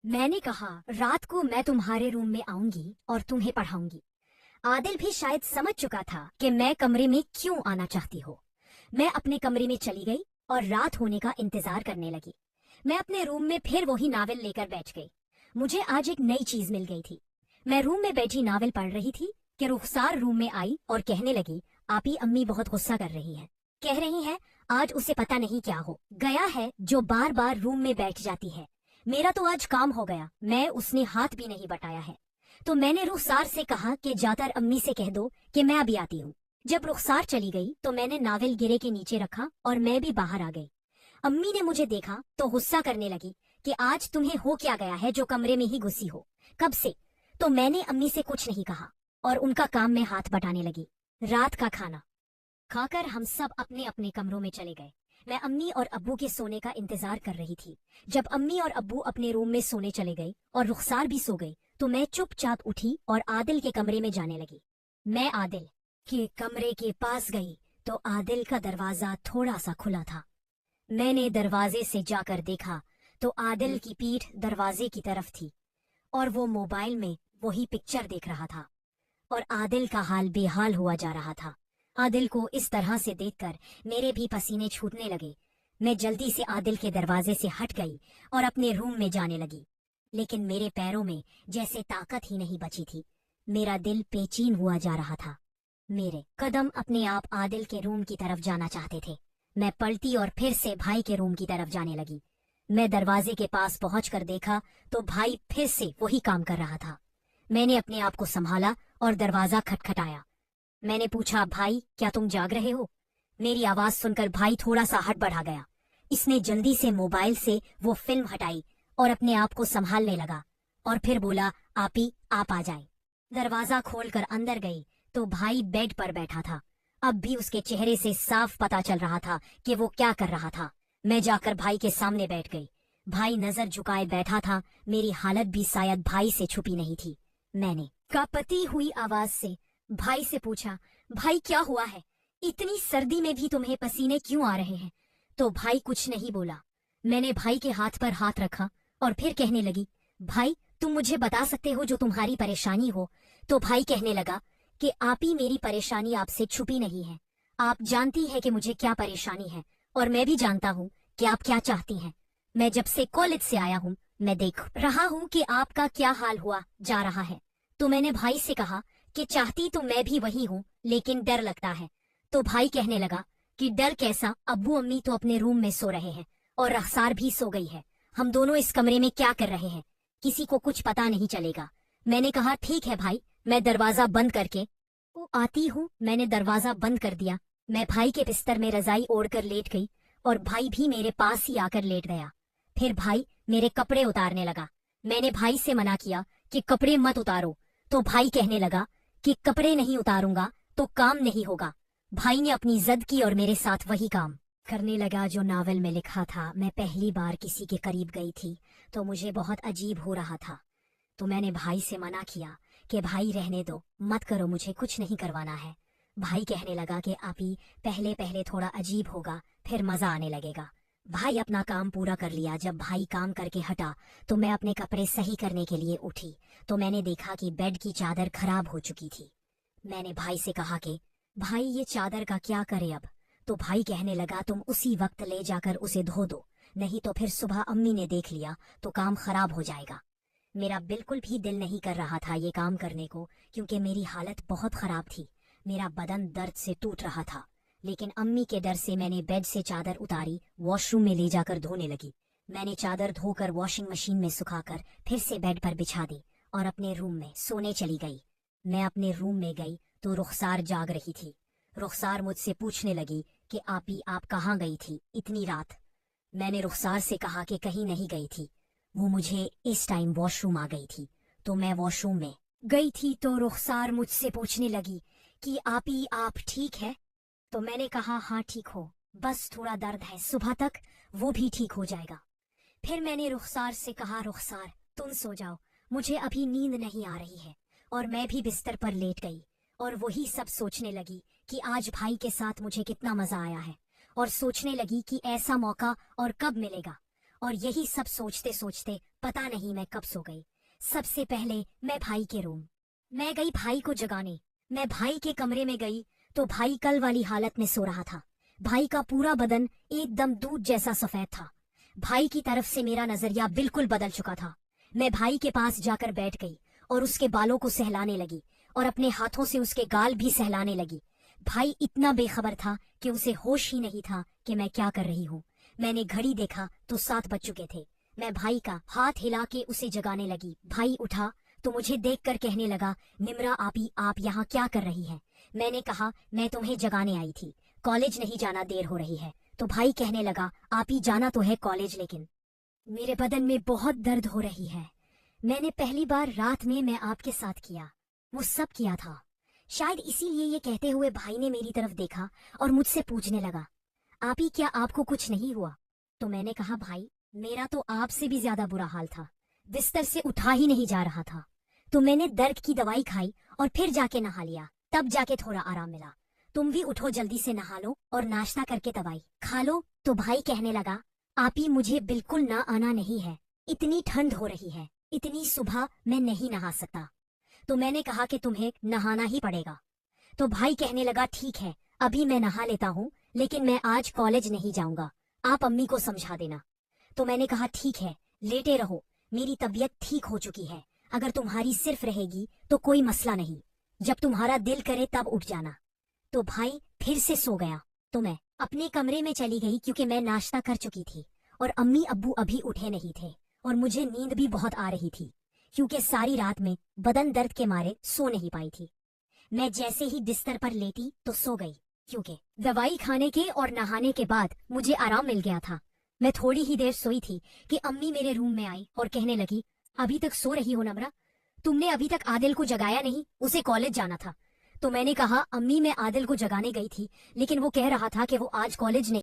मैंने कहा रात को मैं तुम्हारे रूम में आऊंगी और तुम्हें पढ़ाऊंगी। आदिल भी शायद समझ चुका था कि मैं कमरे में क्यों आना चाहती हो। मैं अपने कमरे में चली गई और रात होने का इंतजार करने लगी। मैं अपने रूम में फिर वही नावल लेकर बैठ गई। मुझे आज एक नई चीज मिल गई थी। मैं रूम में बैठी नावल पढ़ रही थी कि रुखसार रूम में आई और कहने लगी, आपी अम्मी बहुत गुस्सा कर रही है। कह रही है आज उसे पता नहीं क्या हो गया है जो बार बार रूम में बैठ जाती है। मेरा तो आज काम हो गया, मैं उसने हाथ भी नहीं बटाया है। तो मैंने रुखसार से कहा कि जाकर अम्मी से कह दो कि मैं अभी आती हूँ। जब रुखसार चली गई तो मैंने नावल गिरे के नीचे रखा और मैं भी बाहर आ गई। अम्मी ने मुझे देखा तो गुस्सा करने लगी कि आज तुम्हें हो क्या गया है जो कमरे में ही घुसी हो, कब से? तो मैंने अम्मी से कुछ नहीं कहा और उनका काम में हाथ बटाने लगी। रात का खाना खाकर हम सब अपने अपने कमरों में चले गए। मैं अम्मी और अब्बू के सोने का इंतजार कर रही थी। जब अम्मी और अब्बू अपने रूम में सोने चले गए और रुखसार भी सो गई तो मैं चुपचाप उठी और आदिल के कमरे में जाने लगी। मैं आदिल के कमरे के पास गई तो आदिल का दरवाजा थोड़ा सा खुला था। मैंने दरवाजे से जाकर देखा तो आदिल की पीठ दरवाजे की तरफ थी और वो मोबाइल में वही पिक्चर देख रहा था और आदिल का हाल बेहाल हुआ जा रहा था। आदिल को इस तरह से देखकर मेरे भी पसीने छूटने लगे। मैं जल्दी से आदिल के दरवाजे से हट गई और अपने रूम में जाने लगी, लेकिन मेरे पैरों में जैसे ताकत ही नहीं बची थी। मेरा दिल बेचैन हुआ जा रहा था। मेरे कदम अपने आप आदिल के रूम की तरफ जाना चाहते थे। मैं पलटी और फिर से भाई के रूम की तरफ जाने लगी। मैं दरवाजे के पास पहुंचकर देखा तो भाई फिर से वही काम कर रहा था। मैंने अपने आप को संभाला और दरवाजा खटखटाया। मैंने पूछा, भाई क्या तुम जाग रहे हो? मेरी आवाज सुनकर भाई थोड़ा सा हट बढ़ा गया। इसने जल्दी से मोबाइल से वो फिल्म हटाई और अपने आप को संभालने लगा और फिर बोला, आपी आप आ जाए। दरवाजा खोलकर अंदर गई तो भाई बेड पर बैठा था। अब भी उसके चेहरे से साफ पता चल रहा था कि वो क्या कर रहा था। मैं जाकर भाई के सामने बैठ गई। भाई नजर झुकाए बैठा था। मेरी हालत भी शायद भाई से छुपी नहीं थी। मैंने कांपती हुई आवाज से भाई से पूछा, भाई क्या हुआ है? इतनी सर्दी में भी तुम्हें पसीने क्यों आ रहे हैं? तो भाई कुछ नहीं बोला। मैंने भाई के हाथ पर हाथ रखा और फिर कहने लगी, भाई तुम मुझे बता सकते हो जो तुम्हारी परेशानी हो? तो भाई कहने लगा कि आप ही मेरी परेशानी आपसे छुपी नहीं है। आप जानती है कि मुझे क्या परेशानी है और मैं भी जानता हूँ कि आप क्या चाहती हैं। मैं जब से कॉलेज से आया हूँ मैं देख रहा हूँ कि आपका क्या हाल हुआ जा रहा है। तो मैंने भाई से कहा कि चाहती तो मैं भी वही हूँ, लेकिन डर लगता है। तो भाई कहने लगा कि डर कैसा, अब्बू अम्मी तो अपने रूम में सो रहे हैं और रखसार भी सो गई है। हम दोनों इस कमरे में क्या कर रहे हैं, किसी को कुछ पता नहीं चलेगा। मैंने कहा ठीक है भाई, मैं दरवाजा बंद करके आती हूँ। मैंने दरवाजा बंद कर दिया। मैं भाई के बिस्तर में रजाई ओढ़कर लेट गई और भाई भी मेरे पास ही आकर लेट गया। फिर भाई मेरे कपड़े उतारने लगा। मैंने भाई से मना किया कि कपड़े मत उतारो, तो भाई कहने लगा कि कपड़े नहीं उतारूंगा तो काम नहीं होगा। भाई ने अपनी जिद की और मेरे साथ वही काम करने लगा जो नावल में लिखा था। मैं पहली बार किसी के करीब गई थी तो मुझे बहुत अजीब हो रहा था। तो मैंने भाई से मना किया कि भाई रहने दो, मत करो, मुझे कुछ नहीं करवाना है। भाई कहने लगा कि आपी पहले पहले थोड़ा अजीब होगा, फिर मजा आने लगेगा। भाई अपना काम पूरा कर लिया। जब भाई काम करके हटा तो मैं अपने कपड़े सही करने के लिए उठी तो मैंने देखा कि बेड की चादर खराब हो चुकी थी। मैंने भाई से कहा कि भाई ये चादर का क्या करे अब? तो भाई कहने लगा तुम उसी वक्त ले जाकर उसे धो दो, नहीं तो फिर सुबह अम्मी ने देख लिया तो काम खराब हो जाएगा। मेरा बिल्कुल भी दिल नहीं कर रहा था ये काम करने को, क्योंकि मेरी हालत बहुत खराब थी। मेरा बदन दर्द से टूट रहा था, लेकिन अम्मी के डर से मैंने बेड से चादर उतारी, वॉशरूम में ले जाकर धोने लगी। मैंने चादर धोकर वॉशिंग मशीन में सुखाकर फिर से बेड पर बिछा दी और अपने रूम में सोने चली गई। मैं अपने रूम में गई तो रुखसार जाग रही थी। रुखसार मुझसे पूछने लगी कि आपी आप कहाँ गई थी इतनी रात? मैंने रुखसार से कहा कि कहीं नहीं गई थी, वो मुझे इस टाइम वॉशरूम आ गई थी तो मैं वॉशरूम में गई थी। तो रुखसार मुझसे पूछने लगी कि आपी आप ठीक है? तो मैंने कहा हाँ ठीक हो, बस थोड़ा दर्द है, सुबह तक वो भी ठीक हो जाएगा। फिर मैंने रुखसार से कहा रुखसार तुम सो जाओ, मुझे अभी नींद नहीं आ रही है। और मैं भी बिस्तर पर लेट गई और वही सब सोचने लगी कि आज भाई के साथ मुझे कितना मजा आया है और सोचने लगी कि ऐसा मौका और कब मिलेगा। और यही सब सोचते सोचते पता नहीं मैं कब सो गई। सबसे पहले मैं भाई के रूम। मैं गई भाई को जगाने। मैं भाई के कमरे में गई तो भाई कल वाली हालत में सो रहा था। भाई का पूरा बदन एकदम दूध जैसा सफेद था। भाई की तरफ से मेरा नजरिया बिल्कुल बदल चुका था। मैं भाई के पास जाकर बैठ गई और उसके बालों को सहलाने लगी और अपने हाथों से उसके गाल भी सहलाने लगी। भाई इतना बेखबर था कि उसे होश ही नहीं था कि मैं क्या कर रही हूँ। मैंने घड़ी देखा तो 7 बज चुके थे। मैं भाई का हाथ हिला के उसे जगाने लगी। भाई उठा तो मुझे देखकर कहने लगा, निम्रा आपी, आप यहाँ क्या कर रही हैं? मैंने कहा, मैं तुम्हें जगाने आई थी, कॉलेज नहीं जाना, देर हो रही है। तो भाई कहने लगा, आपी जाना तो है कॉलेज, लेकिन मेरे बदन में बहुत दर्द हो रही है। मैंने पहली बार रात में मैं आपके साथ किया, वो सब किया था। शायद इसीलिए ये कहते हुए भाई ने मेरी तरफ देखा और मुझसे पूछने लगा, आपी क्या आपको कुछ नहीं हुआ? तो मैंने कहा, भाई मेरा तो आपसे भी ज्यादा बुरा हाल था, बिस्तर से उठा ही नहीं जा रहा था। तो मैंने दर्द की दवाई खाई और फिर जाके नहा लिया, तब जाके थोड़ा आराम मिला। तुम भी उठो, जल्दी से नहा लो और नाश्ता करके दवाई खा लो। तो भाई कहने लगा, आपी मुझे बिल्कुल ना आना नहीं है, इतनी ठंड हो रही है, इतनी सुबह मैं नहीं नहा सकता। तो मैंने कहा कि तुम्हें नहाना ही पड़ेगा। तो भाई कहने लगा, ठीक है अभी मैं नहा लेता हूँ, लेकिन मैं आज कॉलेज नहीं जाऊंगा, आप अम्मी को समझा देना। तो मैंने कहा, ठीक है लेटे रहो, मेरी तबीयत ठीक हो चुकी है, अगर तुम्हारी सिर्फ रहेगी तो कोई मसला नहीं, जब तुम्हारा दिल करे तब उठ जाना। तो भाई फिर से सो गया। तो मैं अपने कमरे में चली गई क्योंकि मैं नाश्ता कर चुकी थी और अम्मी अब्बू अभी उठे नहीं थे और मुझे नींद भी बहुत आ रही थी क्योंकि सारी रात में बदन दर्द के मारे सो नहीं पाई थी। मैं जैसे ही बिस्तर पर लेटी तो सो गई क्योंकि दवाई खाने के और नहाने के बाद मुझे आराम मिल गया था। मैं थोड़ी ही देर सोई थी कि अम्मी मेरे रूम में आई और कहने लगी, अभी तक सो रही हो नम्रा, तुमने अभी तक आदिल को जगाया नहीं, उसे कॉलेज जाना था। तो मैंने कहा, अम्मी मैं आदिल को जगाने गई थी, लेकिन वो कह रहा था कि वो आज कॉलेज नहीं